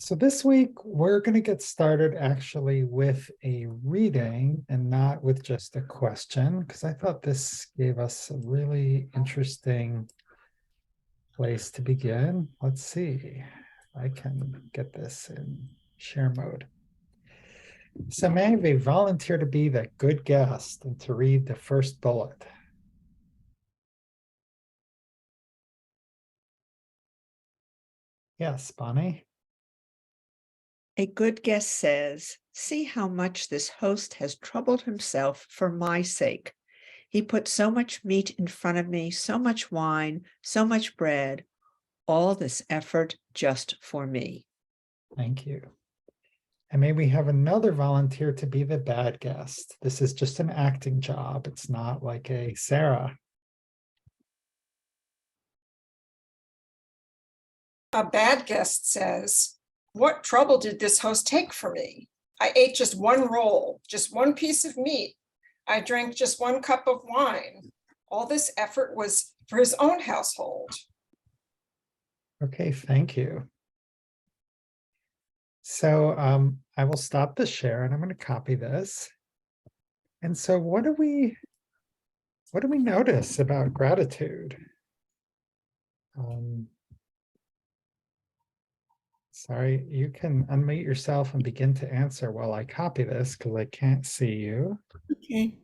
So this week, we're going to get started actually with a reading and not with just a question, because I thought this gave us a really interesting place to begin. Let's see. I can get this in share mode. So may I volunteer to be the good guest and to read the first bullet? Yes, Bonnie. A good guest says, "See how much this host has troubled himself for my sake. He put so much meat in front of me, so much wine, so much bread, all this effort just for me." Thank you. And may we have another volunteer to be the bad guest? This is just an acting job. It's not like a Sarah. A bad guest says, "What trouble did this host take for me? I ate just one roll, just one piece of meat. I drank just one cup of wine. All this effort was for his own household." Okay, thank you. So I will stop the share and I'm going to copy this. And so what do we notice about gratitude? Sorry, you can unmute yourself and begin to answer while I copy this because I can't see you. Okay.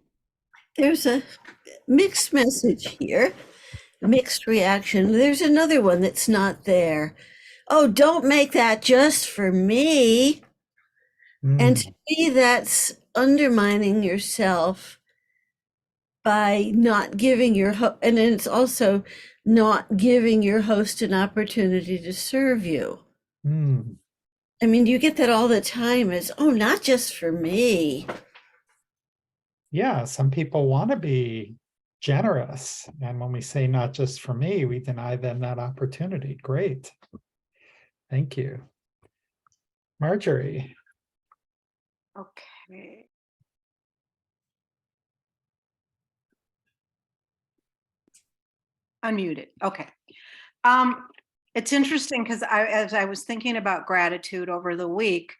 There's a mixed message here, mixed reaction. There's another one that's not there. Oh, don't make that just for me. And to me, that's undermining yourself by not giving your and then it's also not giving your host an opportunity to serve you. Mm. I mean, you get that all the time as, oh, not just for me. Yeah, some people want to be generous. And when we say not just for me, we deny them that opportunity. Great. Thank you. Marjorie. Okay. Unmuted. Okay. It's interesting because as I was thinking about gratitude over the week,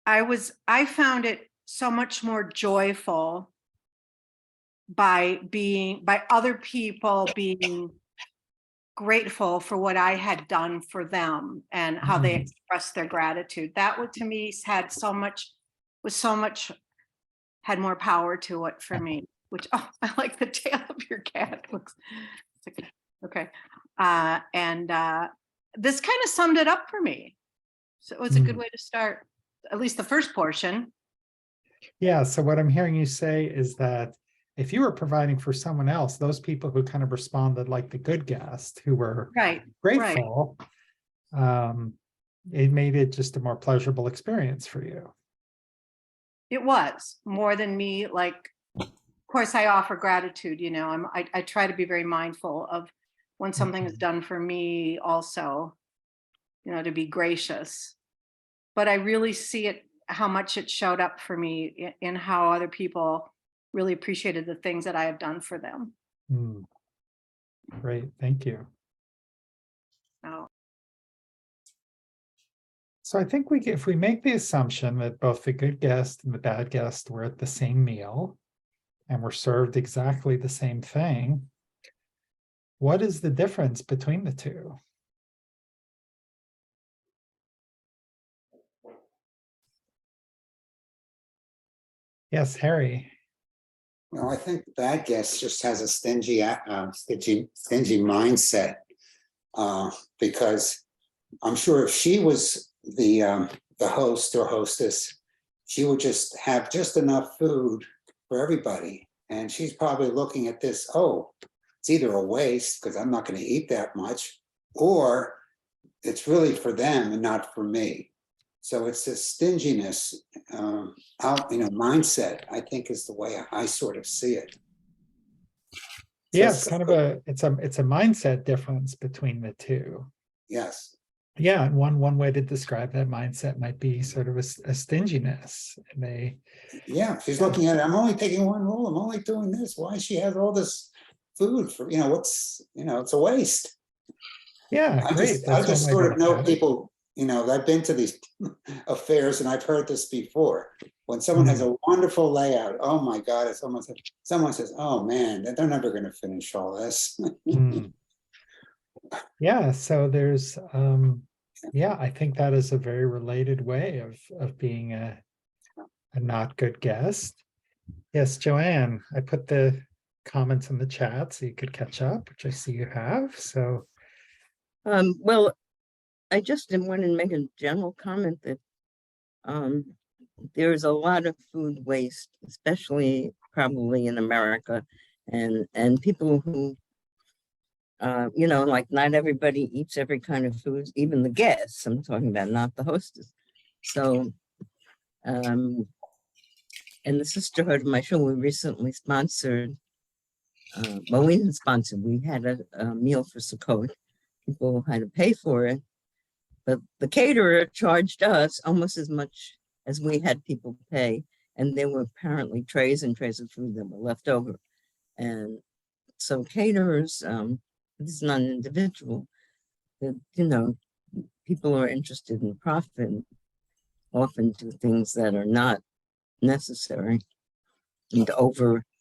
I found it so much more joyful by other people being grateful for what I had done for them and how they expressed their gratitude. That would, to me, had more power to it for me. Which, oh, I like the tail of your cat. Looks okay. And this kind of summed it up for me. So it was a good way to start, at least the first portion. Yeah. So what I'm hearing you say is that if you were providing for someone else, those people who kind of responded like the good guest, who were grateful, it made it just a more pleasurable experience for you. It was more than me. Like, of course, I offer gratitude. You know, I try to be very mindful of when something is done for me. Also, you know, to be gracious. But I really see it, how much it showed up for me in how other people really appreciated the things that I have done for them. Great, thank you. Oh. So I think if we make the assumption that both the good guest and the bad guest were at the same meal and were served exactly the same thing, what is the difference between the two? Yes, Harry. Well, I think the bad guest just has a stingy mindset, because I'm sure if she was the host or hostess, she would just have just enough food for everybody, and she's probably looking at this. Oh, it's either a waste because I'm not going to eat that much, or it's really for them and not for me. So it's this stinginess, mindset, I think, is the way I sort of see it. Yeah, it's kind of a mindset difference between the two. Yes. Yeah, and one way to describe that mindset might be sort of a stinginess. Yeah, she's looking at it. I'm only taking one roll. I'm only doing this. Why she has all this food for? It's a waste. Yeah, great. I just sort of know people you know, I've been to these affairs and I've heard this before. When someone has a wonderful layout, oh my God, it's almost, someone says, oh man, they're never going to finish all this. Mm. Yeah, so there's yeah, I think that is a very related way of being a not good guest. Yes, Joanne, I put the comments in the chat so you could catch up, which I see you have. So Well, I just wanted to make a general comment that there's a lot of food waste, especially probably in America, and people who you know, like not everybody eats every kind of food, even the guests. I'm talking about, not the hostess. So, in the sisterhood of my show, we recently sponsored. Well, we didn't sponsor. We had a meal for Sukkot. People had to pay for it, but the caterer charged us almost as much as we had people pay, and there were apparently trays and trays of food that were left over. And so caterers, this is not an individual, that, you know, people are interested in profit, often do things that are not necessary. And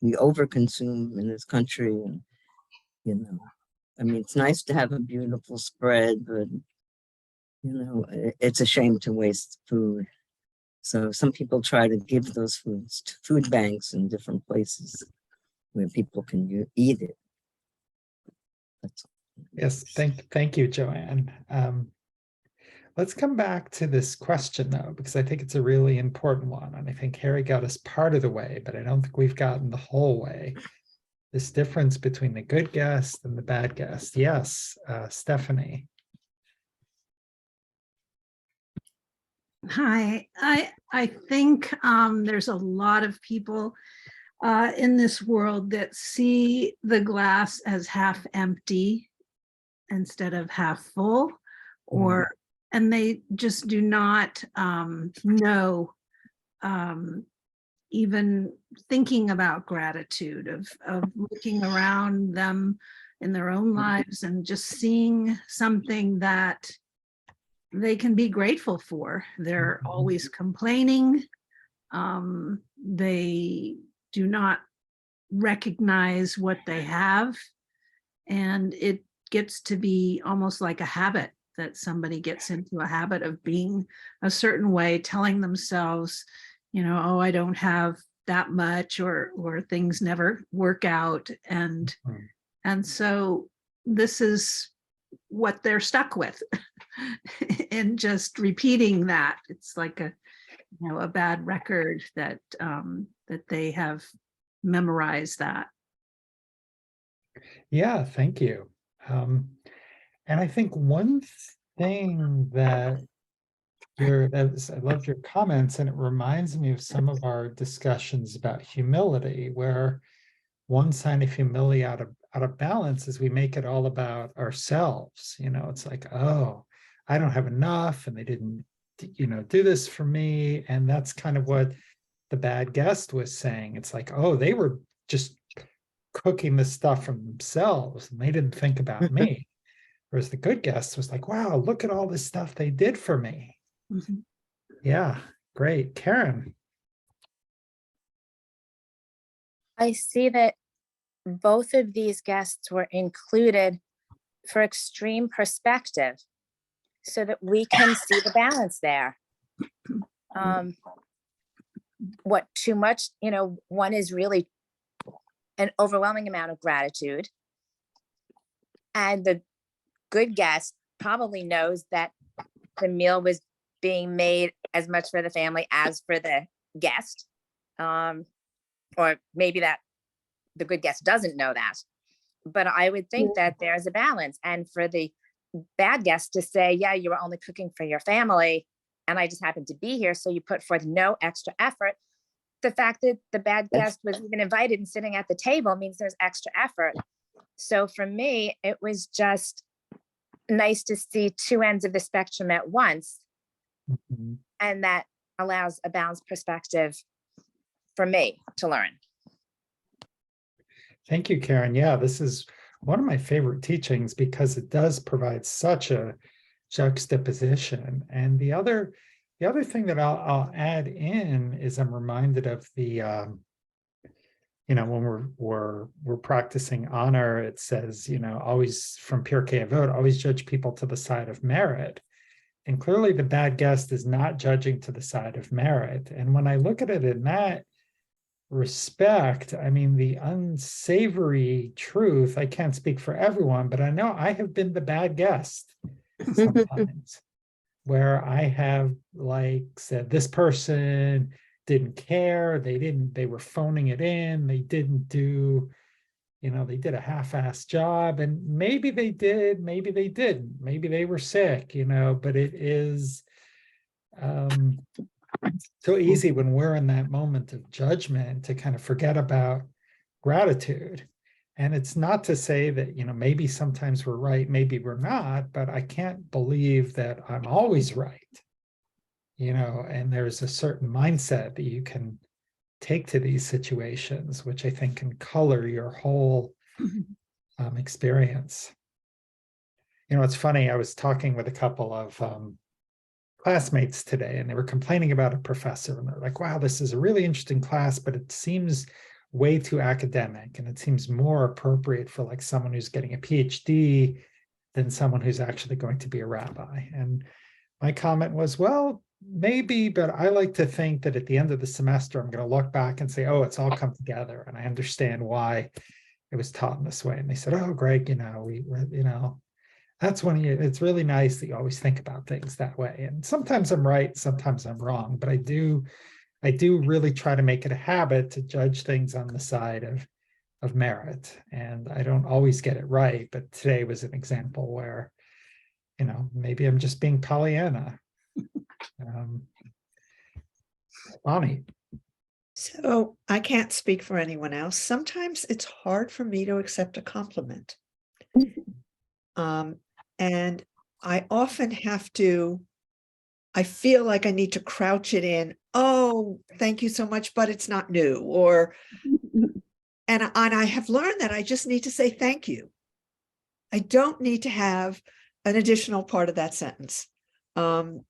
we overconsume in this country, and, you know, I mean, it's nice to have a beautiful spread, but, you know, it's a shame to waste food. So some people try to give those foods to food banks in different places where people can eat it. That's yes, thank you, Joanne. Let's come back to this question though, because I think it's a really important one. And I think Harry got us part of the way, but I don't think we've gotten the whole way. This difference between the good guest and the bad guest. Yes, Stephanie. Hi, I think there's a lot of people in this world that see the glass as half empty instead of half full, or and they just do not know, even thinking about gratitude, of looking around them in their own lives and just seeing something that they can be grateful for. They're always complaining. They do not recognize what they have. And it gets to be almost like a habit, that somebody gets into a habit of being a certain way, telling themselves, you know, oh, I don't have that much, or things never work out. And so this is what they're stuck with. And just repeating that, it's like a, you know, a bad record that that they have memorized that. Yeah, thank you. And I think one thing that I loved your comments, and it reminds me of some of our discussions about humility, where one sign of humility out of balance is we make it all about ourselves. You know, it's like, oh, I don't have enough, and they didn't, you know, do this for me. And that's kind of what the bad guest was saying. It's like, oh, they were just cooking the stuff from themselves and they didn't think about me. Whereas the good guest was like, wow, look at all this stuff they did for me. Yeah, great. Karen. I see that both of these guests were included for extreme perspective so that we can see the balance there. What too much, you know, one is really an overwhelming amount of gratitude. And the good guest probably knows that the meal was being made as much for the family as for the guest. Or maybe that the good guest doesn't know that. But I would think that there's a balance. And for the bad guest to say, yeah, you were only cooking for your family, and I just happened to be here, so you put forth no extra effort. The fact that the bad guest was even invited and sitting at the table means there's extra effort. So for me, it was just nice to see two ends of the spectrum at once. And that allows a balanced perspective for me to learn. Thank you, Karen. Yeah, this is one of my favorite teachings because it does provide such a juxtaposition. And the other thing that I'll add in is I'm reminded of the when we're practicing honor, it says, always from Pure Kavod, always judge people to the side of merit. And clearly the bad guest is not judging to the side of merit. And when I look at it in that respect, I mean, the unsavory truth, I can't speak for everyone, but I know I have been the bad guest sometimes where I have said this person didn't care, they were phoning it in, they didn't do, they did a half-assed job, and maybe they did, maybe they didn't, maybe they were sick, but it is so easy when we're in that moment of judgment to kind of forget about gratitude. And it's not to say that, maybe sometimes we're right, maybe we're not, but I can't believe that I'm always right. And there's a certain mindset that you can take to these situations, which I think can color your whole experience. It's funny, I was talking with a couple of classmates today, and they were complaining about a professor, and they're like, wow, this is a really interesting class, but it seems way too academic, and it seems more appropriate for someone who's getting a PhD than someone who's actually going to be a rabbi. And my comment was, well, maybe, but I like to think that at the end of the semester, I'm going to look back and say, oh, it's all come together, and I understand why it was taught in this way. And they said, oh, Greg, that's when it's really nice that you always think about things that way. And sometimes I'm right, sometimes I'm wrong, but I do really try to make it a habit to judge things on the side of merit. And I don't always get it right, but today was an example where, maybe I'm just being Pollyanna. Bonnie. So I can't speak for anyone else. Sometimes it's hard for me to accept a compliment. And I often I feel like I need to crouch it in. Oh, thank you so much, but it's not new. And I have learned that I just need to say thank you. I don't need to have an additional part of that sentence. And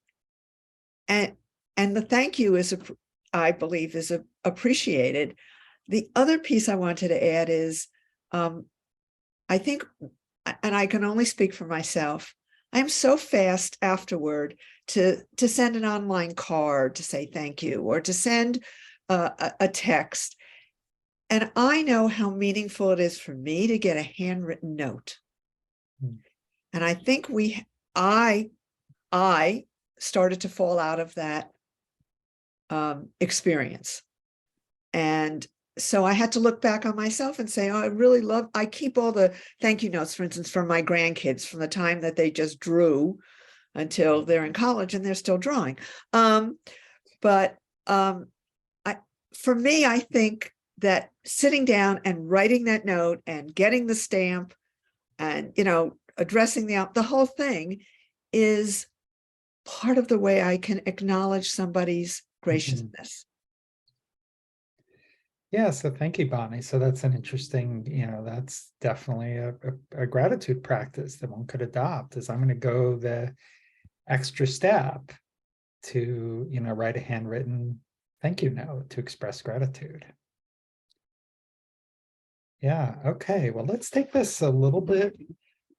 the thank you I believe is appreciated. The other piece I wanted to add is, I think, and I can only speak for myself, I'm so fast afterward to send an online card to say thank you, or to send a text. And I know how meaningful it is for me to get a handwritten note. And I think I started to fall out of that experience. And so I had to look back on myself and say, oh, I keep all the thank you notes, for instance, from my grandkids from the time that they just drew until they're in college and they're still drawing. For me, I think that sitting down and writing that note and getting the stamp and, addressing the whole thing is part of the way I can acknowledge somebody's graciousness. Yeah, so thank you, Bonnie. So that's an interesting, that's definitely a gratitude practice that one could adopt, is I'm going to go the extra step to, write a handwritten thank you note to express gratitude. Yeah, okay. Well, let's take this a little bit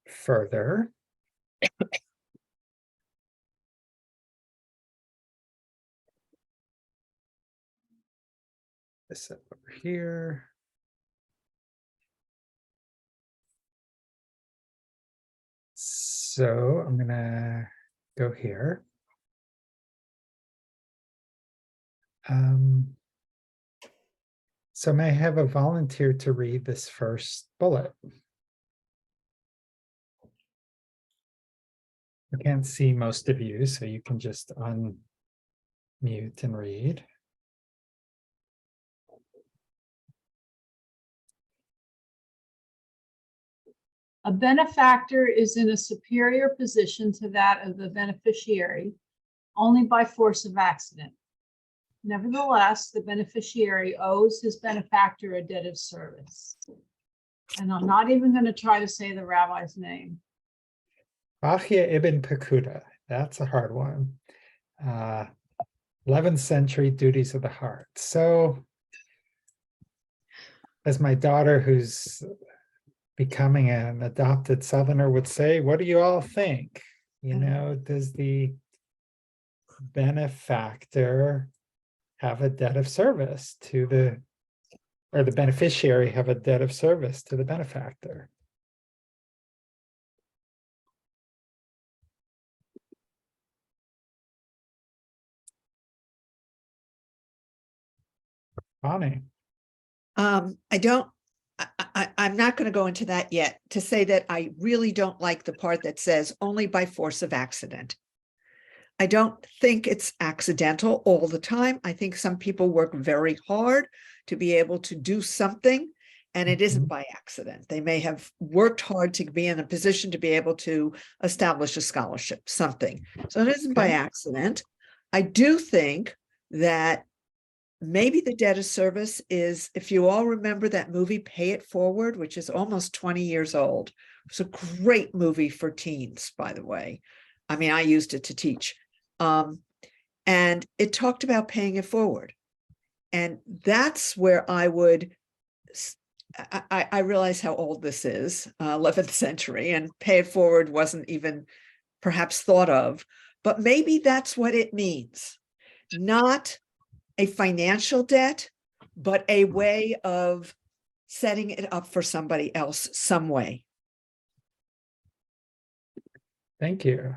further. This up over here. So I'm gonna go here. So may I have a volunteer to read this first bullet? I can't see most of you, so you can just unmute and read. A benefactor is in a superior position to that of the beneficiary only by force of accident. Nevertheless, the beneficiary owes his benefactor a debt of service. And I'm not even going to try to say the rabbi's name. Bahia ibn Pakuda, that's a hard one. 11th century duties of the heart. So, as my daughter, who's becoming an adopted Southerner, would say, what do you all think? You know, does the benefactor have a debt of service to the, or the beneficiary have a debt of service to the benefactor? Bonnie. I don't, I'm not going to go into that yet to say that I really don't like the part that says only by force of accident. I don't think it's accidental all the time. I think some people work very hard to be able to do something, and it isn't by accident. They may have worked hard to be in a position to be able to establish a scholarship, something. So it isn't by Okay. accident. I do think that maybe the debt of service is, if you all remember that movie, Pay It Forward, which is almost 20 years old. It's a great movie for teens, by the way. I mean, I used it to teach. And it talked about paying it forward. And that's where I would, I realize how old this is, 11th century, and pay it forward wasn't even perhaps thought of, but maybe that's what it means. Not a financial debt, but a way of setting it up for somebody else some way. Thank you.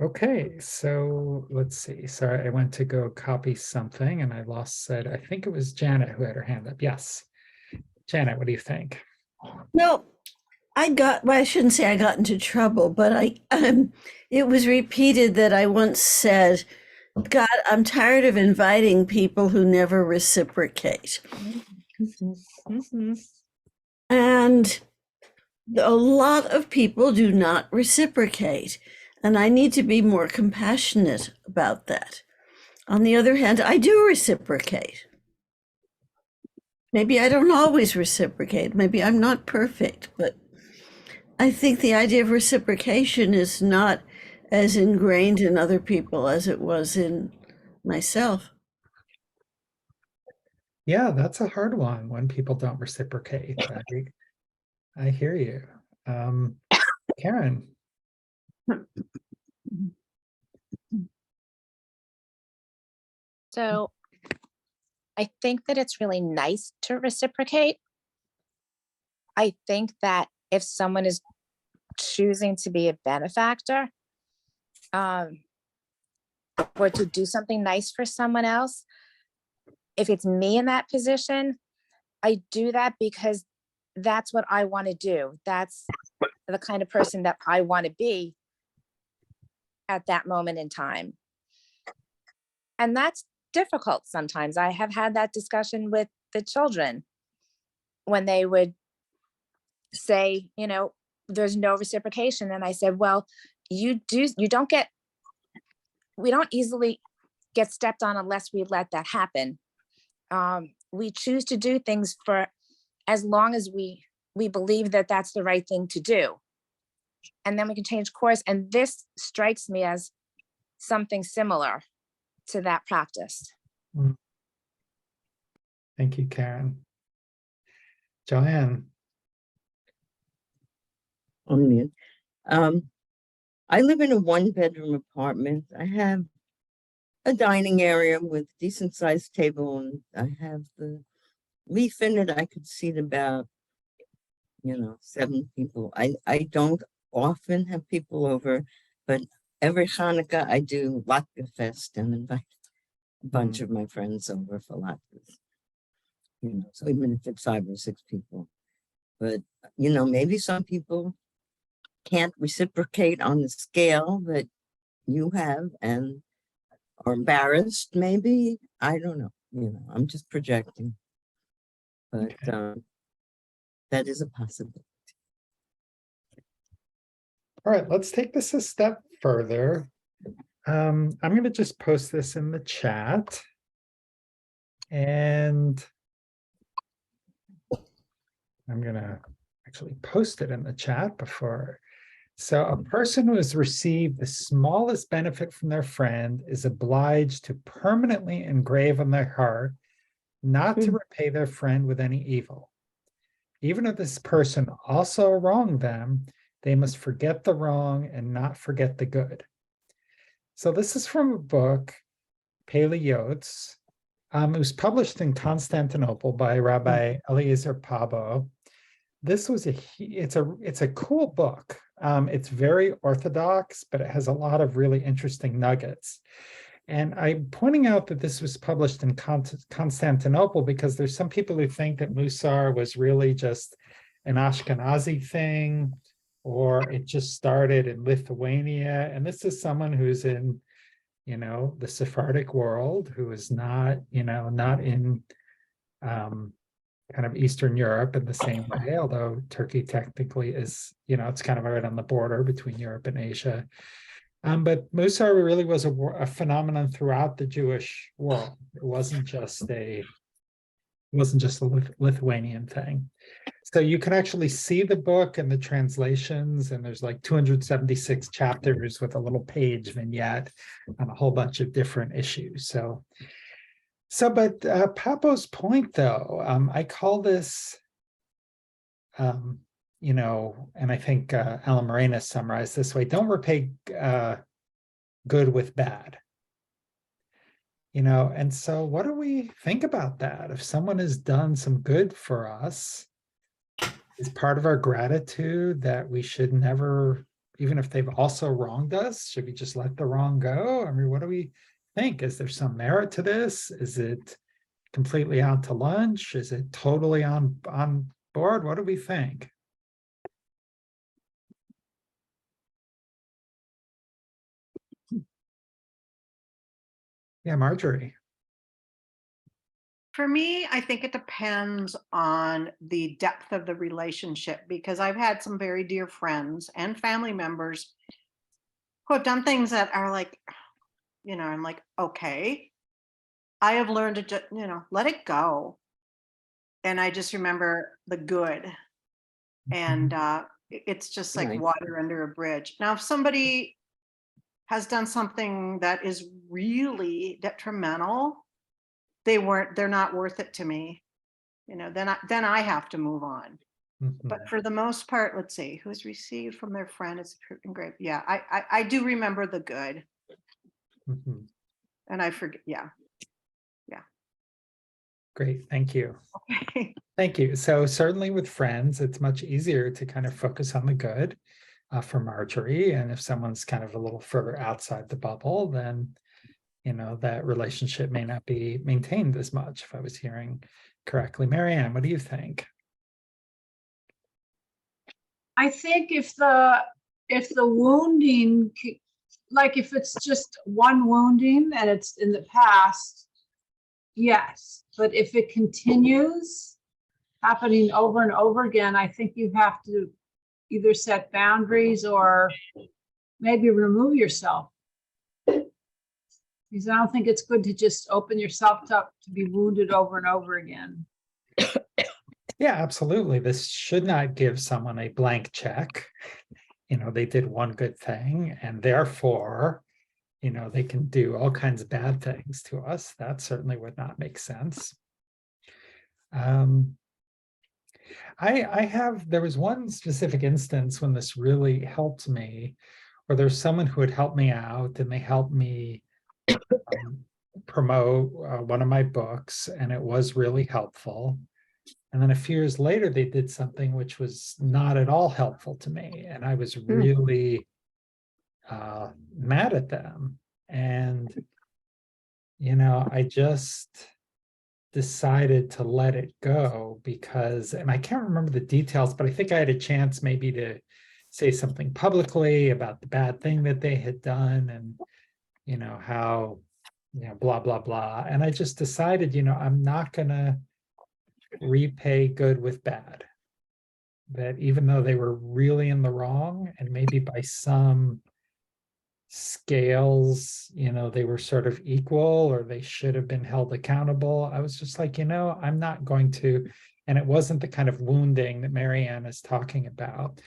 Okay, so let's see. Sorry, I went to go copy something and I lost said, I think it was Janet who had her hand up. Yes. Janet, what do you think? No, well, I shouldn't say I got into trouble, but it was repeated that I once said, God, I'm tired of inviting people who never reciprocate. And a lot of people do not reciprocate. And I need to be more compassionate about that. On the other hand, I do reciprocate. Maybe I don't always reciprocate. Maybe I'm not perfect, but I think the idea of reciprocation is not as ingrained in other people as it was in myself. Yeah, that's a hard one when people don't reciprocate. I hear you. Karen. So I think that it's really nice to reciprocate. I think that if someone is choosing to be a benefactor, or to do something nice for someone else, if it's me in that position, I do that because that's what I want to do. That's the kind of person that I want to be at that moment in time. And that's difficult sometimes. I have had that discussion with the children when they would say, you know, there's no reciprocation. And I said, well, we don't easily get stepped on unless we let that happen. We choose to do things for as long as we believe that that's the right thing to do. And then we can change course. And this strikes me as something similar to that practice. Thank you, Karen. Joanne. I live in a one-bedroom apartment. I have a dining area with decent sized table, and I have the leaf in it. I could seat about, 7 people. I don't often have people over, but every Hanukkah I do Latke Fest and invite a bunch of my friends over for latkes. So even if it's 5 or 6 people. But, maybe some people can't reciprocate on the scale that you have and are embarrassed, maybe. I don't know. I'm just projecting. But that is a possibility. All right, let's take this a step further. I'm going to just post this in the chat. And actually posted in the chat before. So a person who has received the smallest benefit from their friend is obliged to permanently engrave on their heart not to repay their friend with any evil. Even if this person also wronged them, they must forget the wrong and not forget the good. So this is from a book, Paleo. It was published in Constantinople by Rabbi Eliezer Pabo. This was it's a cool book. It's very orthodox, but it has a lot of really interesting nuggets. And I'm pointing out that this was published in Constantinople because there's some people who think that Mussar was really just an Ashkenazi thing, or it just started in Lithuania. And this is someone who's in, the Sephardic world, who is not, not in kind of Eastern Europe in the same way, although Turkey technically is, it's kind of right on the border between Europe and Asia. But Mussar really was a phenomenon throughout the Jewish world. It wasn't just a Lithuanian thing. So you can actually see the book and the translations, and there's like 276 chapters with a little page vignette on a whole bunch of different issues. But Papo's point, though, I call this, and I think Alan Morena summarized this way: don't repay good with bad. And so what do we think about that? If someone has done some good for us, is part of our gratitude that we should never, even if they've also wronged us, should we just let the wrong go? I mean, what do we think? Is there some merit to this? Is it completely out to lunch? Is it totally on board? What do we think? Yeah, Marjorie. For me, I think it depends on the depth of the relationship, because I've had some very dear friends and family members who have done things that are like, I'm like, okay, I have learned to just, let it go. And I just remember the good. And it's just like Right. water under a bridge. Now, if somebody has done something that is really detrimental, they're not worth it to me. Then I have to move on. But for the most part, let's see, who's received from their friend is engraved. Yeah, I do remember the good. And I forget. Yeah. Great, thank you. Okay. Thank you. So certainly with friends, it's much easier to kind of focus on the good for Marjorie. And if someone's kind of a little further outside the bubble, then, that relationship may not be maintained as much, if I was hearing correctly. Marianne, what do you think? I think if the wounding, like if it's just one wounding and it's in the past, yes. But if it continues happening over and over again, I think you have to either set boundaries or maybe remove yourself. Because I don't think it's good to just open yourself up to be wounded over and over again. Yeah, absolutely. This should not give someone a blank check. They did one good thing, and therefore, they can do all kinds of bad things to us. That certainly would not make sense. There was one specific instance when this really helped me, where there's someone who had helped me out, and they helped me promote one of my books, and it was really helpful. And then a few years later, they did something which was not at all helpful to me, and I was really mad at them. And I just decided to let it go because, and I can't remember the details, but I think I had a chance maybe to say something publicly about the bad thing that they had done, and how blah blah blah. And I just decided, I'm not gonna repay good with bad. That even though they were really in the wrong, and maybe by some scales, they were sort of equal, or they should have been held accountable, I was just like, I'm not going to And it wasn't the kind of wounding that Marianne is talking about.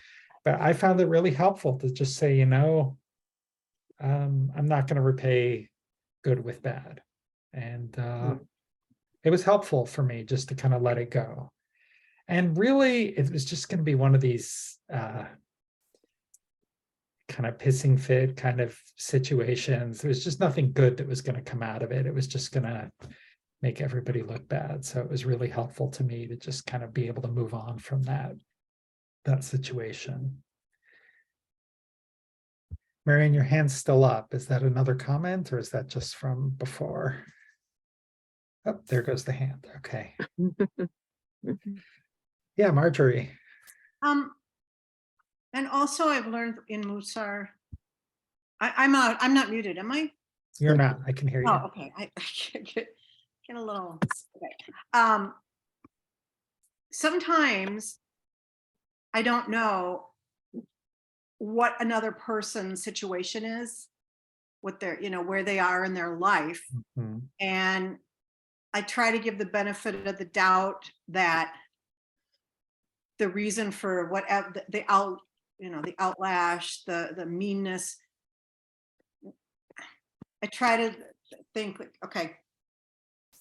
But I found it really helpful to just say, you know, I'm not going to repay good with bad. And it was helpful for me just to kind of let it go. And really, it was just going to be one of these kind of pissing fit kind of situations. There was just nothing good that was going to come out of it. It was just going to make everybody look bad. So it was really helpful to me to just kind of be able to move on from that situation. Marianne, your hand's still up. Is that another comment or is that just from before? Oh, there goes the hand. Okay. Yeah, Marjorie. And also I've learned in Mussar, I'm not muted, am I? You're not. I can hear you. Oh, okay. I get a little, okay. Sometimes I don't know what another person's situation is, what their, where they are in their life. Mhm. And I try to give the benefit of the doubt that the reason for whatever the outlash, the meanness, I try to think like, okay,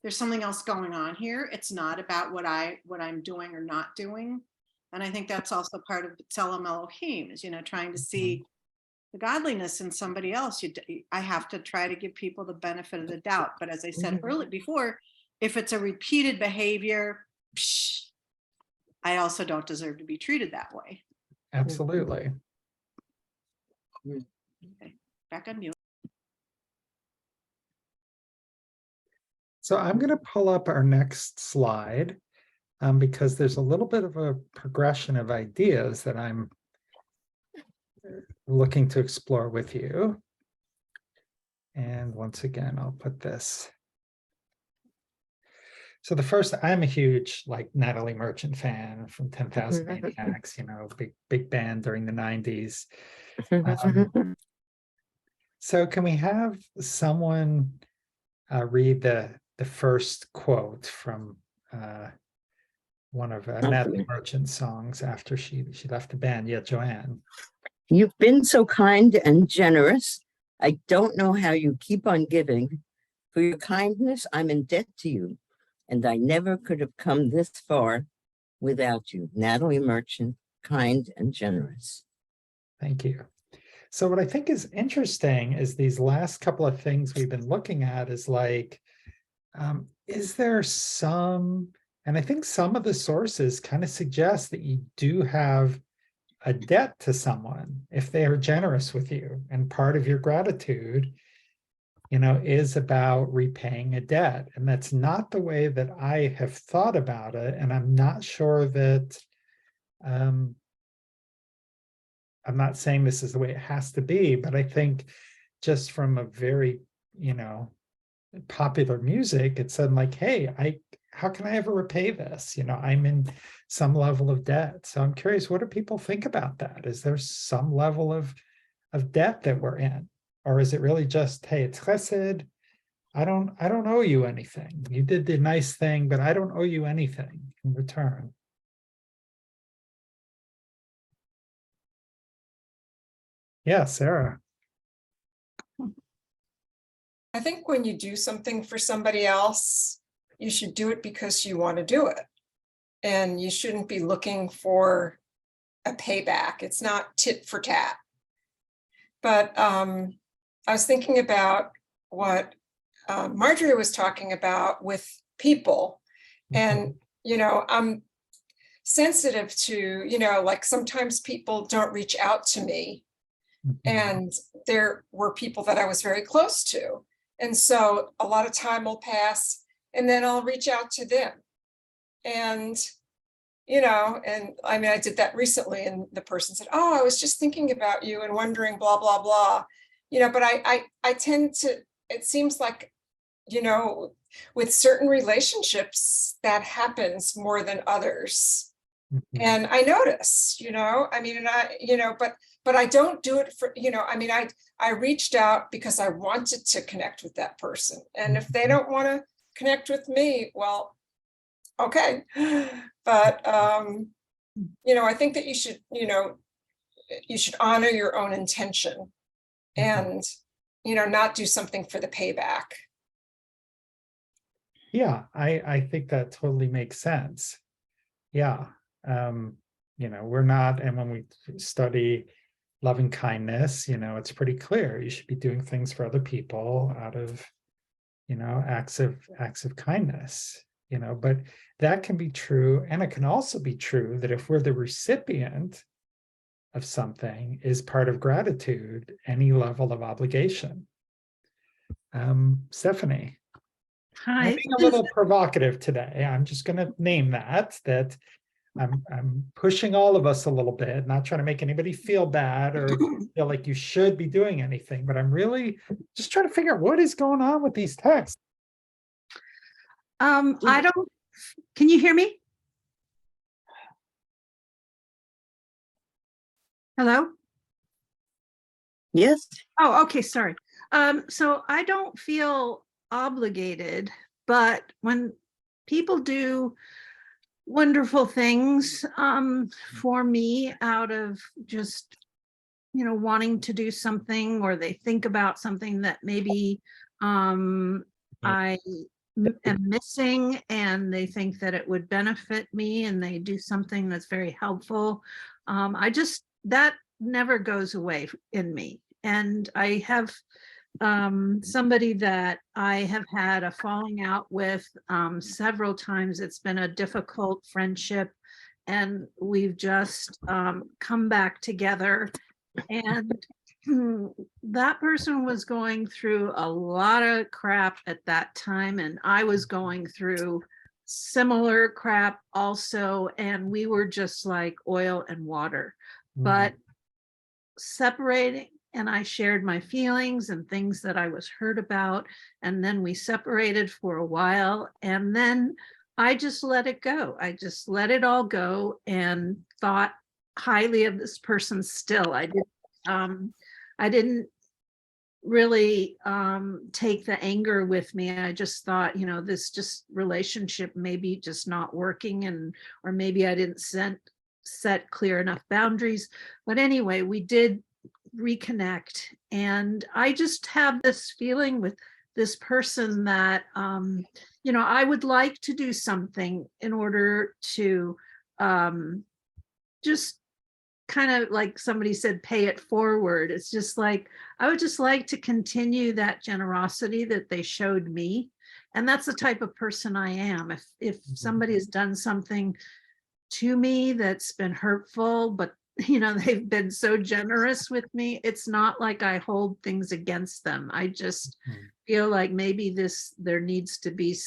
there's something else going on here. It's not about what I'm doing or not doing. And I think that's also part of B'Tselem Elohim is, trying to see the godliness in somebody else. I have to try to give people the benefit of the doubt. But as I said earlier before, if it's a repeated behavior, I also don't deserve to be treated that way. Absolutely. Okay, back on mute. So I'm going to pull up our next slide because there's a little bit of a progression of ideas that I'm looking to explore with you. And once again, I'll put this. So the first, I'm a huge Natalie Merchant fan from 10,000 Maniacs, big band during the 90s. So can we have someone read the first quote from one of Natalie Merchant's songs after she left the band? Yeah, Joanne. You've been so kind and generous. I don't know how you keep on giving. For your kindness, I'm in debt to you, and I never could have come this far without you. Natalie Merchant, kind and generous. Thank you. So what I think is interesting is these last couple of things we've been looking at is is there some, and I think some of the sources kind of suggest that you do have a debt to someone if they are generous with you, and part of your gratitude is about repaying a debt. And that's not the way that I have thought about it, and I'm not sure that I'm not saying this is the way it has to be, but I think just from a very popular music, it said hey, how can I ever repay this? I'm in some level of debt. So I'm curious, what do people think about that? Is there some level of debt that we're in? Or is it really just, hey, it's chesed, I don't owe you anything. You did the nice thing, but I don't owe you anything in return. Yeah, Sarah. I think when you do something for somebody else, you should do it because you want to do it. And you shouldn't be looking for a payback. It's not tit for tat. But I was thinking about what Marjorie was talking about with people. And, I'm sensitive to, sometimes people don't reach out to me. And there were people that I was very close to. And so a lot of time will pass and then I'll reach out to them. And, and I mean, I did that recently and the person said, oh, I was just thinking about you and wondering, blah, blah, blah. But I tend to, it seems like, with certain relationships that happens more than others. And I notice, I mean, and I, but I don't do it for, I mean, I reached out because I wanted to connect with that person. And if they don't want to connect with me, well, Okay. But, I think that you should honor your own intention and, not do something for the payback. Yeah, I think that totally makes sense. Yeah. We're not, and when we study loving kindness, it's pretty clear you should be doing things for other people out of, acts of kindness, but that can be true. And it can also be true that if we're the recipient of something is part of gratitude, any level of obligation. Stephanie. I'm Hi. being a little provocative today. I'm just going to name that I'm pushing all of us a little bit, not trying to make anybody feel bad or feel like you should be doing anything, but I'm really just trying to figure out what is going on with these texts. I don't, can you hear me? Hello? Yes. Oh, okay, sorry. So I don't feel obligated, but when people do wonderful things for me out of just, wanting to do something, or they think about something that maybe I am missing and they think that it would benefit me and they do something that's very helpful. That never goes away in me. And I have somebody that I have had a falling out with several times. It's been a difficult friendship and we've just come back together. And that person was going through a lot of crap at that time, and I was going through similar crap also, and we were just like oil and water. But separating, and I shared my feelings and things that I was hurt about, and then we separated for a while, and then I just let it go. I just let it all go and thought highly of this person still. I didn't really take the anger with me. I just thought, this just relationship maybe just not working, and or maybe I didn't set clear enough boundaries. But anyway, we did reconnect, and I just have this feeling with this person that I would like to do something in order to just kind of, like somebody said, pay it forward. It's just like I would just like to continue that generosity that they showed me, and that's the type of person I am. If somebody has done something to me that's been hurtful, but they've been so generous with me, it's not like I hold things against them. I just feel like maybe there needs to be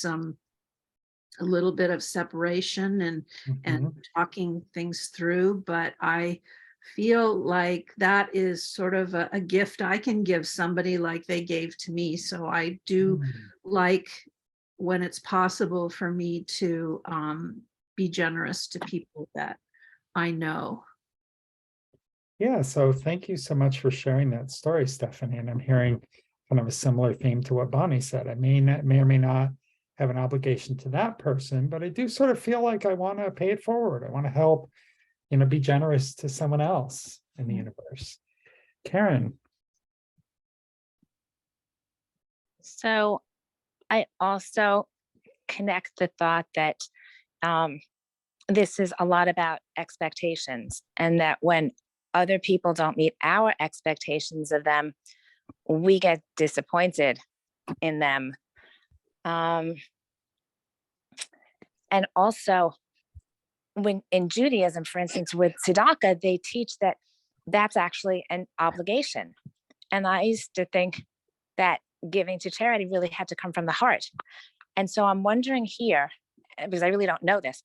a little bit of separation and talking things through. But I feel like that is sort of a gift I can give somebody like they gave to me. So I do like when it's possible for me to be generous to people that I know. Yeah, so thank you so much for sharing that story, Stephanie. And I'm hearing kind of a similar theme to what Bonnie said. I may or may not have an obligation to that person, but I do sort of feel like I want to pay it forward. I want to help, be generous to someone else in the universe. Karen. So I also connect the thought that this is a lot about expectations, and that when other people don't meet our expectations of them, we get disappointed in them. And also, when in Judaism, for instance, with tzedakah, they teach that that's actually an obligation. And I used to think that giving to charity really had to come from the heart. And so I'm wondering here, because I really don't know this,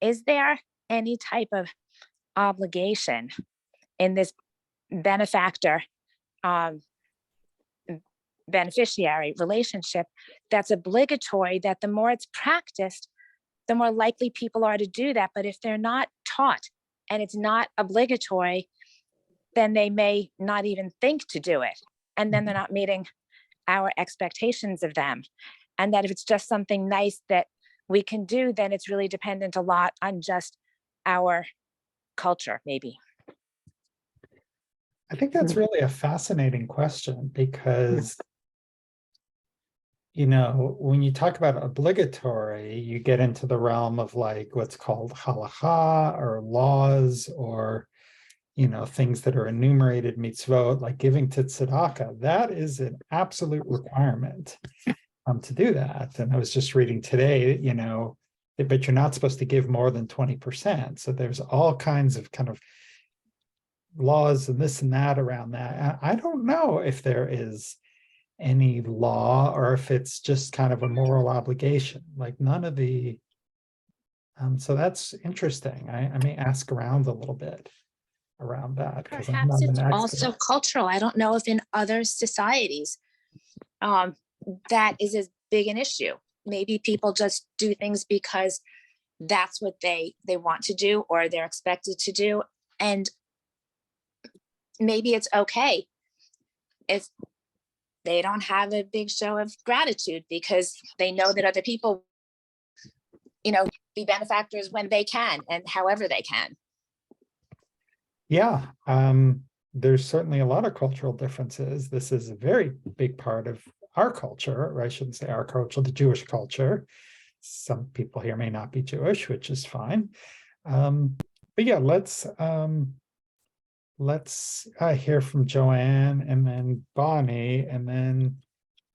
is there any type of obligation in this benefactor beneficiary relationship that's obligatory, that the more it's practiced, the more likely people are to do that? But if they're not taught and it's not obligatory, then they may not even think to do it. And then they're not meeting our expectations of them. And that if it's just something nice that we can do, then it's really dependent a lot on just our culture, maybe. I think that's really a fascinating question because, when you talk about obligatory, you get into the realm of like what's called halacha or laws or, things that are enumerated mitzvot, like giving to tzedakah. That is an absolute requirement to do that. And I was just reading today, but you're not supposed to give more than 20%. So there's all kinds of kind of laws and this and that around that. I don't know if there is any law or if it's just kind of a moral obligation, like none of the so that's interesting. I may ask around a little bit around that because I'm Perhaps not it's an also expert. cultural. I don't know if in other societies that is as big an issue. Maybe people just do things because that's what they want to do or they're expected to do. And maybe it's okay if they don't have a big show of gratitude because they know that other people, be benefactors when they can and however they can. Yeah, there's certainly a lot of cultural differences. This is a very big part of our culture, or I shouldn't say our culture, the Jewish culture. Some people here may not be Jewish, which is fine. But yeah, let's hear from Joanne and then Bonnie, and then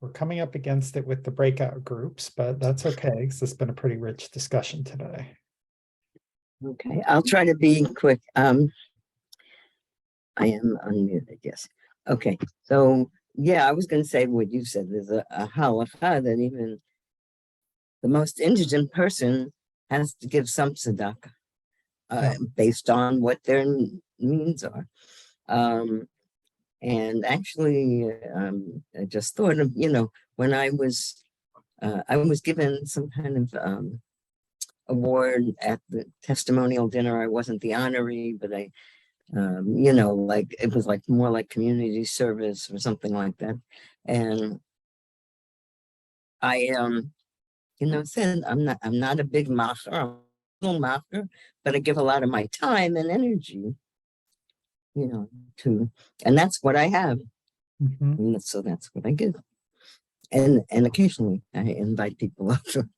we're coming up against it with the breakout groups, but that's okay because it's been a pretty rich discussion today. Okay, I'll try to be quick. I am unmuted, yes. Okay, so yeah, I was going to say what you said. There's a halacha that even the most indigent person has to give some tzedakah based on what their means are. And actually, I just thought of, when I was given some kind of award at the testimonial dinner. I wasn't the honoree, but I, like it was like more like community service or something like that. And I, said I'm not a big macher, I'm a little macher, but I give a lot of my time and energy, and that's what I have. Mhm. And so that's what I give. And occasionally I invite people over.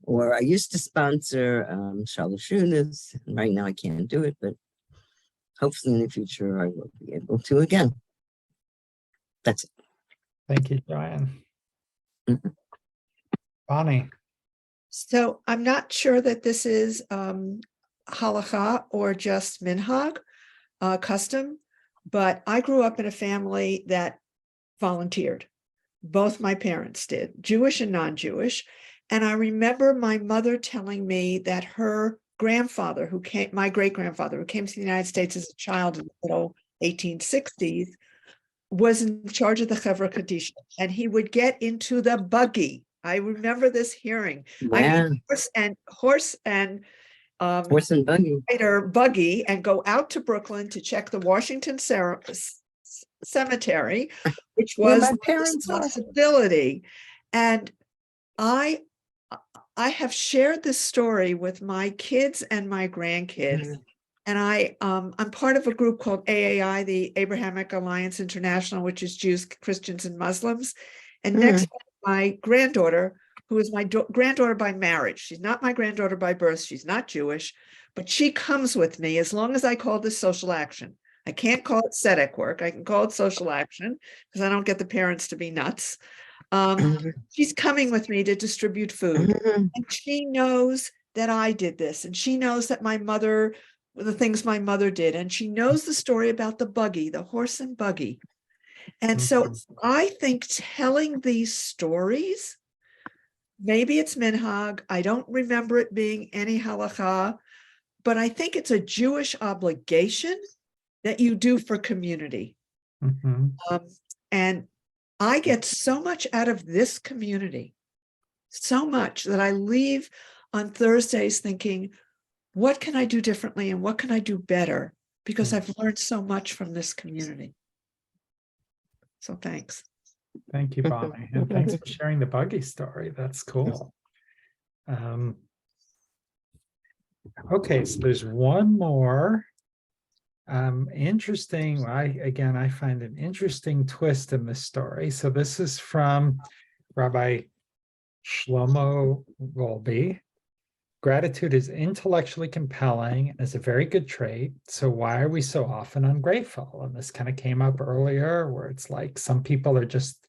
Or I used to sponsor Shalashunas. Right now I can't do it, but hopefully in the future I will be able to again. That's it. Thank you, Joanne. Mhm. Bonnie. So I'm not sure that this is halacha or just minhag, custom, but I grew up in a family that volunteered. Both my parents did, Jewish and non-Jewish. And I remember my mother telling me that her grandfather, my great-grandfather, who came to the United States as a child in the middle 1860s, was in charge of the Chevra Kadisha, and he would get into the buggy. I remember this hearing. I Wow. mean, horse and Horse and buggy. buggy, and go out to Brooklyn to check the Washington Cemetery, which Where was my parents are. responsibility. And I have shared this story with my kids and my grandkids. And I'm part of a group called AAI, the Abrahamic Alliance International, which is Jews, Christians, and Muslims. And next, my granddaughter, who is my granddaughter by marriage. She's not my granddaughter by birth. She's not Jewish, but she comes with me as long as I call this social action. I can't call it tzedek work. I can call it social action because I don't get the parents to be nuts. She's coming with me to distribute food. And she knows that I did this. And she knows that the things my mother did. And she knows the story about the buggy, the horse and buggy. And so I think telling these stories, maybe it's minhag. I don't remember it being any halacha, but I think it's a Jewish obligation that you do for community. And I get so much out of this community, so much that I leave on Thursdays thinking, what can I do differently and what can I do better? Because I've learned so much from this community. So thanks. Thank you, Bonnie. And thanks for sharing the buggy story. That's cool. Um, okay, so there's one more. Interesting. I find an interesting twist in this story. So this is from Rabbi Shlomo Wolbe. Gratitude is intellectually compelling and is a very good trait. So why are we so often ungrateful? And this kind of came up earlier where it's like some people are just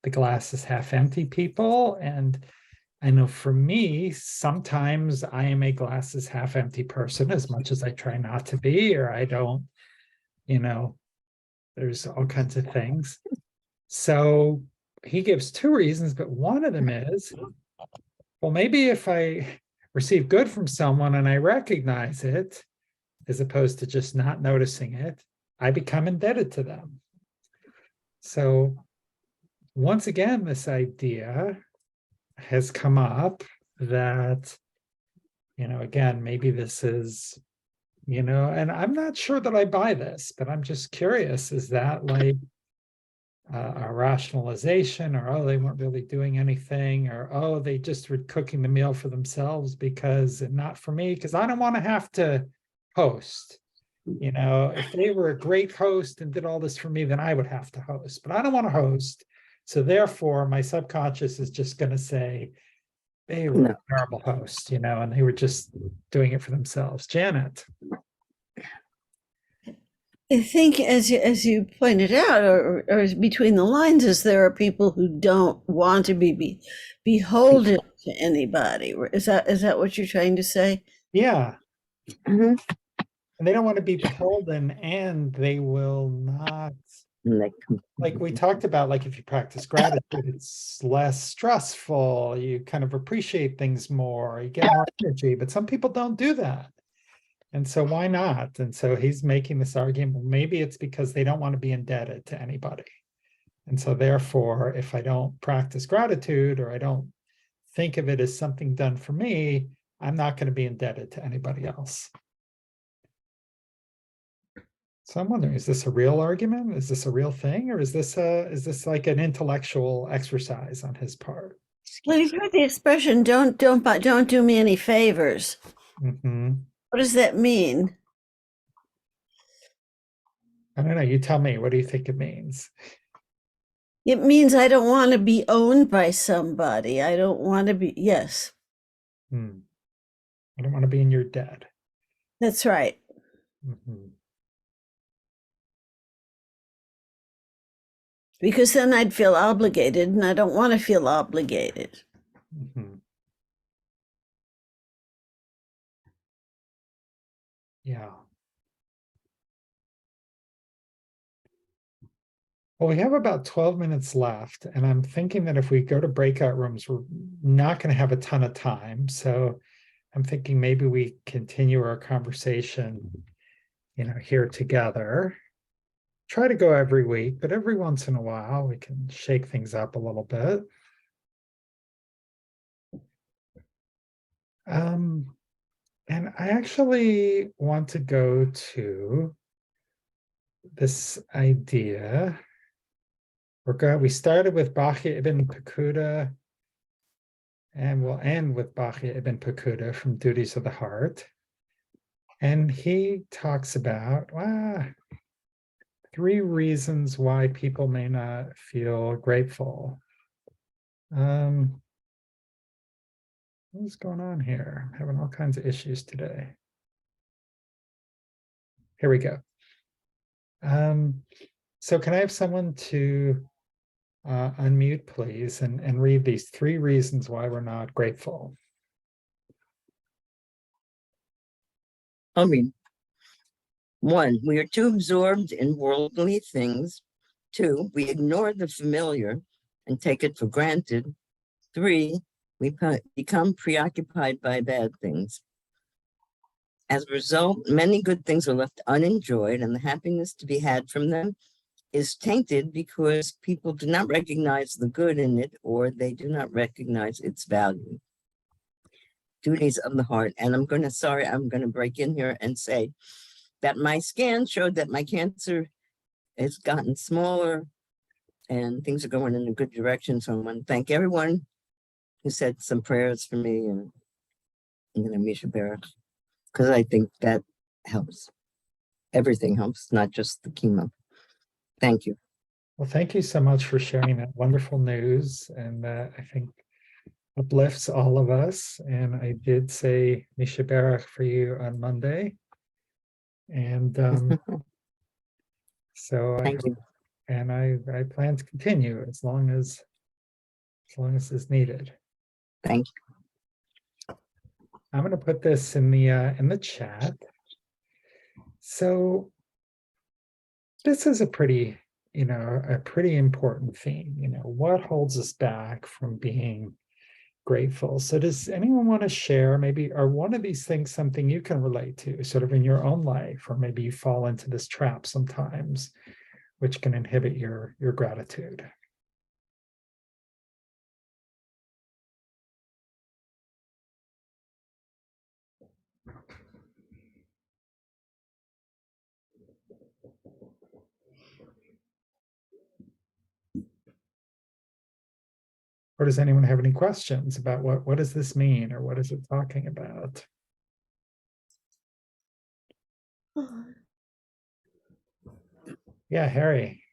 the glass is half empty people. And I know for me, sometimes I am a glass is half empty person as much as I try not to be, or I don't, there's all kinds of things. So he gives two reasons, but one of them is, well, maybe if I receive good from someone and I recognize it, as opposed to just not noticing it, I become indebted to them. So once again, this idea has come up that, again, maybe this is, and I'm not sure that I buy this, but I'm just curious, is that like a rationalization, or, oh, they weren't really doing anything, or, oh, they just were cooking the meal for themselves because, and not for me, because I don't want to have to host. If they were a great host and did all this for me, then I would have to host, but I don't want to host. So therefore, my subconscious is just going to say they were a terrible host, and they were just doing it for themselves. Janet. I think, as you pointed out, or between the lines, is there are people who don't want to be beholden to anybody. Is that what you're trying to say? Yeah. Mm-hmm. And they don't want to be beholden, and they will not, like we talked about, like if you practice gratitude, it's less stressful, you kind of appreciate things more, you get more energy, but some people don't do that. And so why not? And so he's making this argument, well, maybe it's because they don't want to be indebted to anybody. And so therefore, if I don't practice gratitude, or I don't think of it as something done for me, I'm not going to be indebted to anybody else. So I'm wondering, is this a real argument? Is this a real thing? Or is this like an intellectual exercise on his part? Well, you've heard the expression, don't do me any favors. Mm-hmm. What does that mean? I don't know. You tell me. What do you think it means? It means I don't want to be owned by somebody. I don't want to be, yes. I don't want to be in your debt. That's right. Mm-hmm. Because then I'd feel obligated, and I don't want to feel obligated. Mm-hmm. Yeah. Well, we have about 12 minutes left, and I'm thinking that if we go to breakout rooms, we're not going to have a ton of time. So I'm thinking maybe we continue our conversation, here together. Try to go every week, but every once in a while we can shake things up a little bit. And I actually want to go to this idea. We started with Bachya ibn Pakuda, and we'll end with Bachya ibn Pakuda from Duties of the Heart. And he talks about 3 reasons why people may not feel grateful. What's going on here? I'm having all kinds of issues today. Here we go. So can I have someone to unmute, please, and read these 3 reasons why we're not grateful? I mean, 1, we are too absorbed in worldly things. 2, we ignore the familiar and take it for granted. 3, we become preoccupied by bad things. As a result, many good things are left unenjoyed, and the happiness to be had from them is tainted because people do not recognize the good in it, or they do not recognize its value. Duties of the heart. And I'm going to break in here and say that my scan showed that my cancer has gotten smaller and things are going in a good direction. So I want to thank everyone who said some prayers for me, and Misha Barak, because I think that helps. Everything helps, not just the chemo. Thank you. Well, thank you so much for sharing that wonderful news, and that I think uplifts all of us. And I did say Misha Barak for you on Monday. And so I Thank hope, you. and I plan to continue as long as is needed. Thank you. I'm going to put this in the chat. So this is a pretty important theme. What holds us back from being grateful? So does anyone want to share, maybe, are one of these things something you can relate to sort of in your own life, or maybe you fall into this trap sometimes, which can inhibit your gratitude? Or does anyone have any questions about what does this mean, or what is it talking about? Yeah, Harry.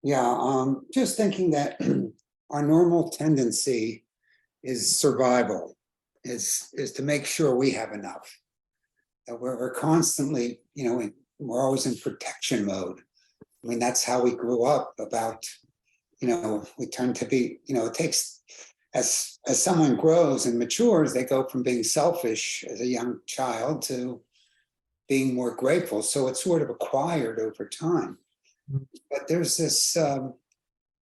Yeah, just thinking that our normal tendency is survival, is to make sure we have enough. That we're constantly, we're always in protection mode. I mean, that's how we grew up. About, we turn to be, it takes, as someone grows and matures, they go from being selfish as a young child to being more grateful. So it's sort of acquired over time. But there's this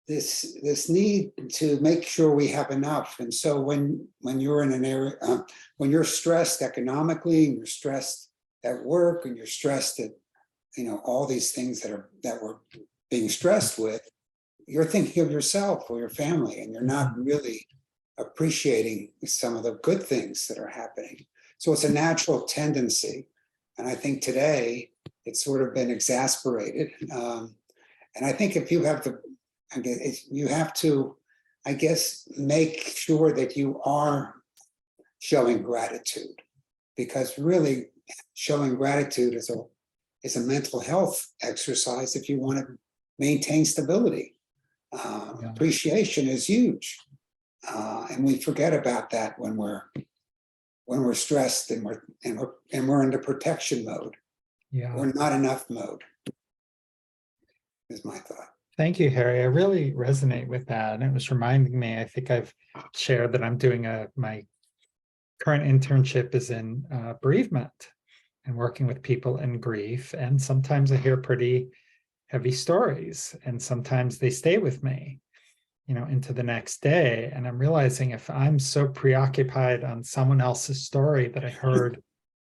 this need to make sure we have enough. And so when you're in an area, when you're stressed economically, and you're stressed at work, and you're stressed at all these things that we're being stressed with, you're thinking of yourself or your family, and you're not really appreciating some of the good things that are happening. So it's a natural tendency. And I think today it's sort of been exasperated. And I think if you have you have to, I guess, make sure that you are showing gratitude, because really showing gratitude is a mental health exercise if you want to maintain stability. Appreciation is huge. And we forget about that when we're stressed and we're into protection mode. Yeah. We're not enough mode, is my thought. Thank you, Harry. I really resonate with that. And it was reminding me, I think I've shared that I'm doing my current internship is in bereavement and working with people in grief. And sometimes I hear pretty heavy stories, and sometimes they stay with me, into the next day. And I'm realizing if I'm so preoccupied on someone else's story that I heard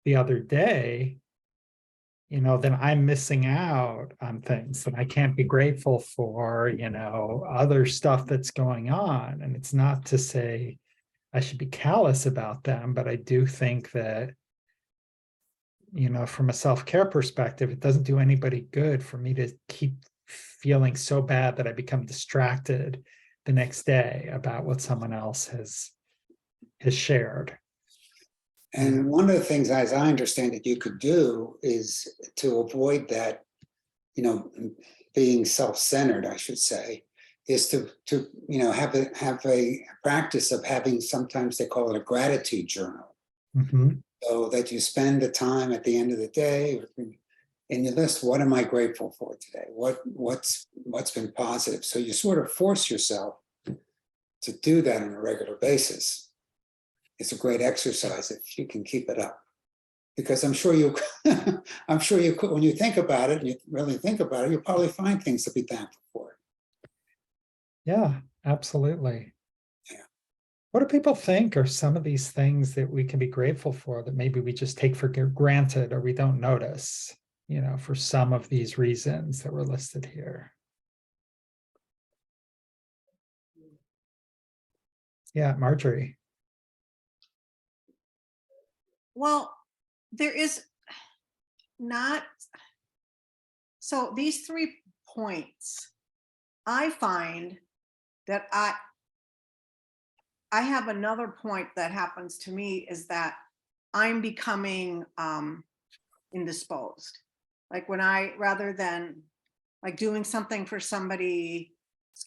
the other day, then I'm missing out on things that I can't be grateful for, other stuff that's going on. And it's not to say I should be callous about them, but I do think that, from a self-care perspective, it doesn't do anybody good for me to keep feeling so bad that I become distracted the next day about what someone else has shared. And one of the things, as I understand it, you could do is to avoid that, being self-centered, I should say, is to have a practice of having, sometimes they call it a gratitude journal. Mm-hmm. So that you spend the time at the end of the day and you list, what am I grateful for today? What's been positive? So you sort of force yourself to do that on a regular basis. It's a great exercise if you can keep it up, because I'm sure you could, when you think about it and you really think about it, you'll probably find things to be thankful for. Yeah, absolutely. Yeah. What do people think are some of these things that we can be grateful for that maybe we just take for granted or we don't notice, for some of these reasons that were listed here? Yeah, Marjorie. Well, there is not, so these 3 points, I find that I have another point that happens to me is that I'm becoming indisposed. Like when rather than like doing something for somebody,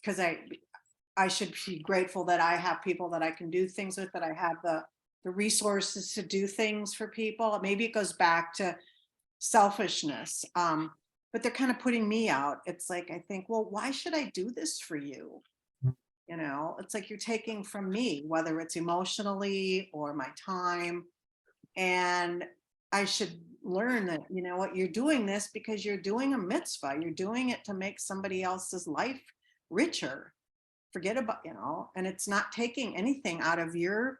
because I should be grateful that I have people that I can do things with, that I have the resources to do things for people. Maybe it goes back to selfishness, but they're kind of putting me out. It's like, I think, well, why should I do this for you? You know, it's like you're taking from me, whether it's emotionally or my time. And I should learn that, you know what, you're doing this because you're doing a mitzvah. You're doing it to make somebody else's life richer. Forget about, you know, and it's not taking anything out of your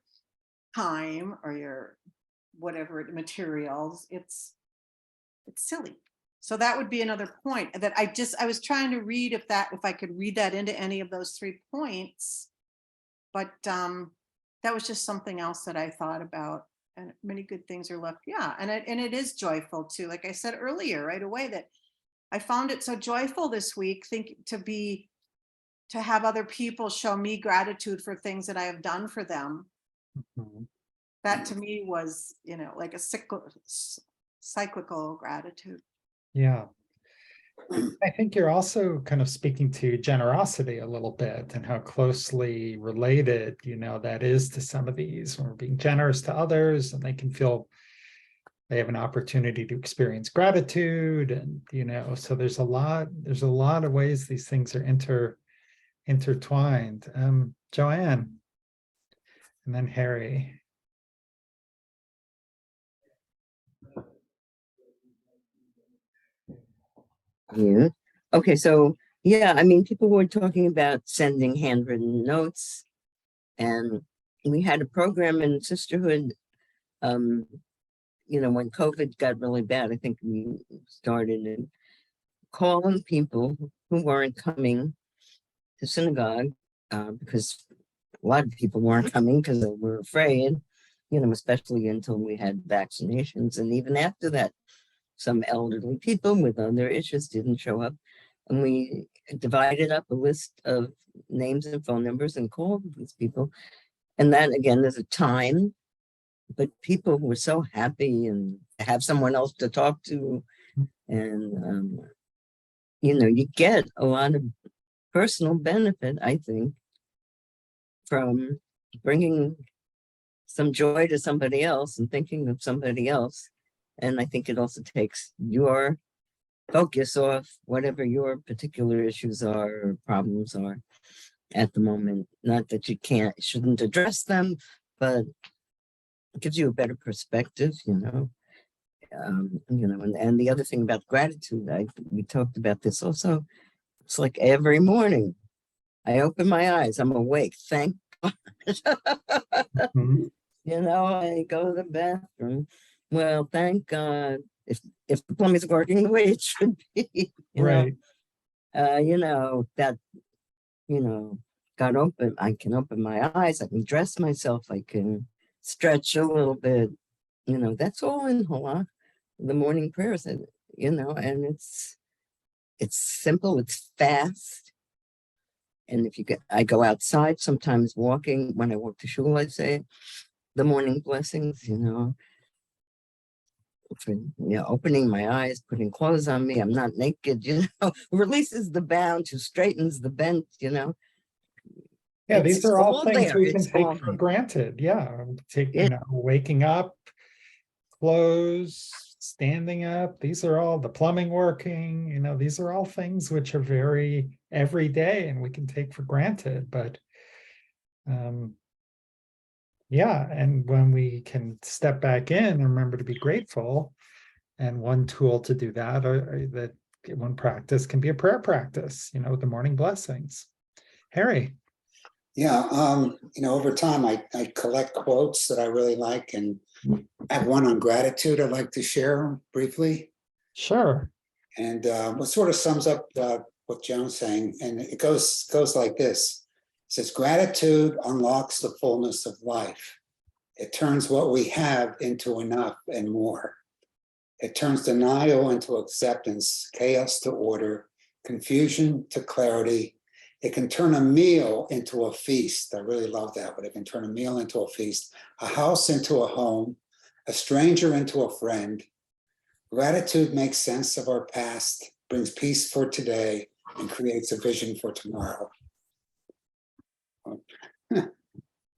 time or your whatever materials. It's silly. So that would be another point that I was trying to read if I could read that into any of those 3 points. But that was just something else that I thought about, and many good things are left. Yeah. And it is joyful too. Like I said earlier, right away, that I found it so joyful this week, to have other people show me gratitude for things that I have done for them. Mhm. That to me was, you know, like a cyclical gratitude. Yeah. I think you're also kind of speaking to generosity a little bit and how closely related, that is to some of these. When we're being generous to others and they can feel they have an opportunity to experience gratitude. And, so there's a lot of ways these things are intertwined. Joanne, and then Harry. Yeah. Okay, so yeah, I mean, people were talking about sending handwritten notes, and we had a program in Sisterhood. When COVID got really bad, I think we started calling people who weren't coming to synagogue because a lot of people weren't coming because they were afraid, especially until we had vaccinations. And even after that, some elderly people with other issues didn't show up. And we divided up a list of names and phone numbers and called these people. And that, again, there's a time, but people were so happy and to have someone else to talk to. And, you get a lot of personal benefit, I think, from bringing some joy to somebody else and thinking of somebody else. And I think it also takes your focus off whatever your particular issues are or problems are at the moment. Not that you shouldn't address them, but it gives you a better perspective, and the other thing about gratitude, we talked about this also. It's like every morning I open my eyes, I'm awake, thank God. Mhm. I go to the bathroom. Well, thank God. If the plumbing's working the way it should be, Right. that, got open. I can open my eyes. I can dress myself. I can stretch a little bit. That's all in Halakha, the morning prayers. And it's simple. It's fast. And I go outside sometimes walking. When I walk to shul, I say the morning blessings. Opening my eyes, putting clothes on me. I'm not naked. Releases the bound, who straightens the bent. Yeah, these It's are all things there. we can It's all take for there. granted. Yeah. Yeah. Waking up, clothes, standing up. These are all the plumbing working, these are all things which are very everyday and we can take for granted. But yeah, and when we can step back in and remember to be grateful, and one tool to do that, or that one practice can be a prayer practice, the morning blessings. Harry. Yeah, over time, I collect quotes that I really like, and I have one on gratitude I'd like to share briefly. Sure. And what sort of sums up what Joan's saying, and it goes like this. It says, gratitude unlocks the fullness of life. It turns what we have into enough and more. It turns denial into acceptance, chaos to order, confusion to clarity. It can turn a meal into a feast. I really love that, but it can turn a meal into a feast, a house into a home, a stranger into a friend. Gratitude makes sense of our past, brings peace for today, and creates a vision for tomorrow.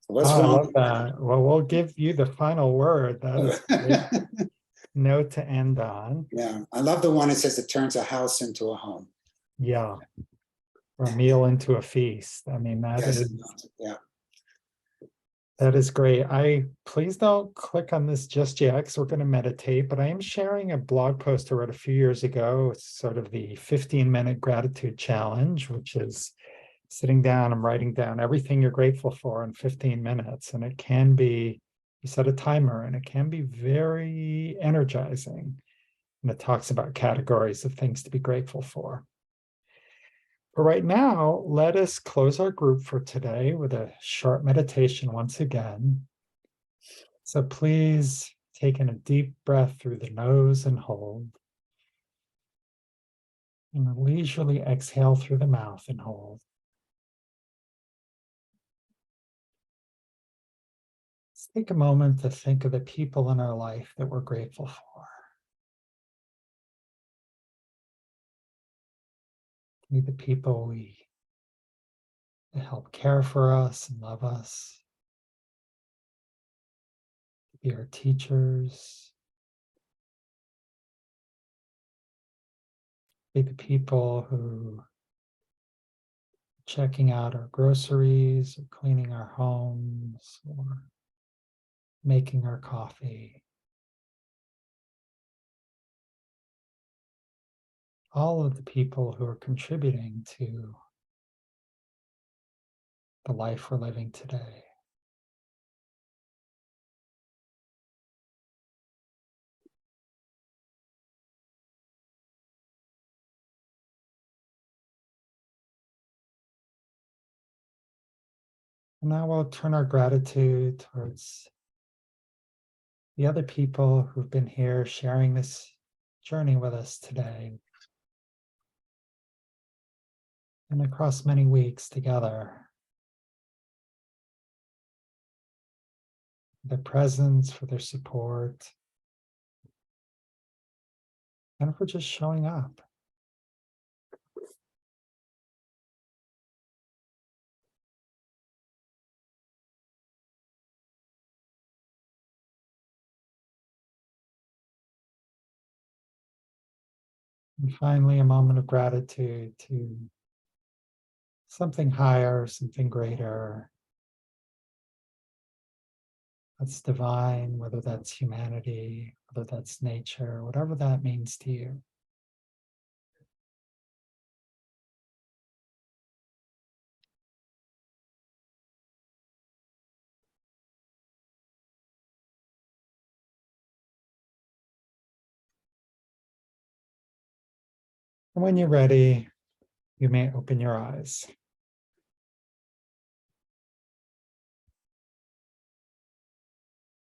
What's Oh, I wrong? love that. Well, we'll give you the final word. That is a great note to end on. Yeah, I love the one that says it turns a house into a home. Yeah. Or a meal into a feast. I mean, Yes, yeah. that is great. Please don't click on this just yet because we're going to meditate, but I am sharing a blog post I wrote a few years ago. It's sort of the 15-minute gratitude challenge, which is sitting down and writing down everything you're grateful for in 15 minutes. And it can be, you set a timer, and it can be very energizing. And it talks about categories of things to be grateful for. But right now, let us close our group for today with a short meditation once again. So please take in a deep breath through the nose and hold. And leisurely exhale through the mouth and hold. Let's take a moment to think of the people in our life that we're grateful for. Maybe the people that help care for us and love us. Be our teachers. Be the people who are checking out our groceries or cleaning our homes or making our coffee. All of the people who are contributing to the life we're living today. And now we'll turn our gratitude towards the other people who've been here sharing this journey with us today. And across many weeks together. Their presence, for their support, and for just showing up. And finally, a moment of gratitude to something higher, something greater. That's divine, whether that's humanity, whether that's nature, whatever that means to you. And when you're ready, you may open your eyes.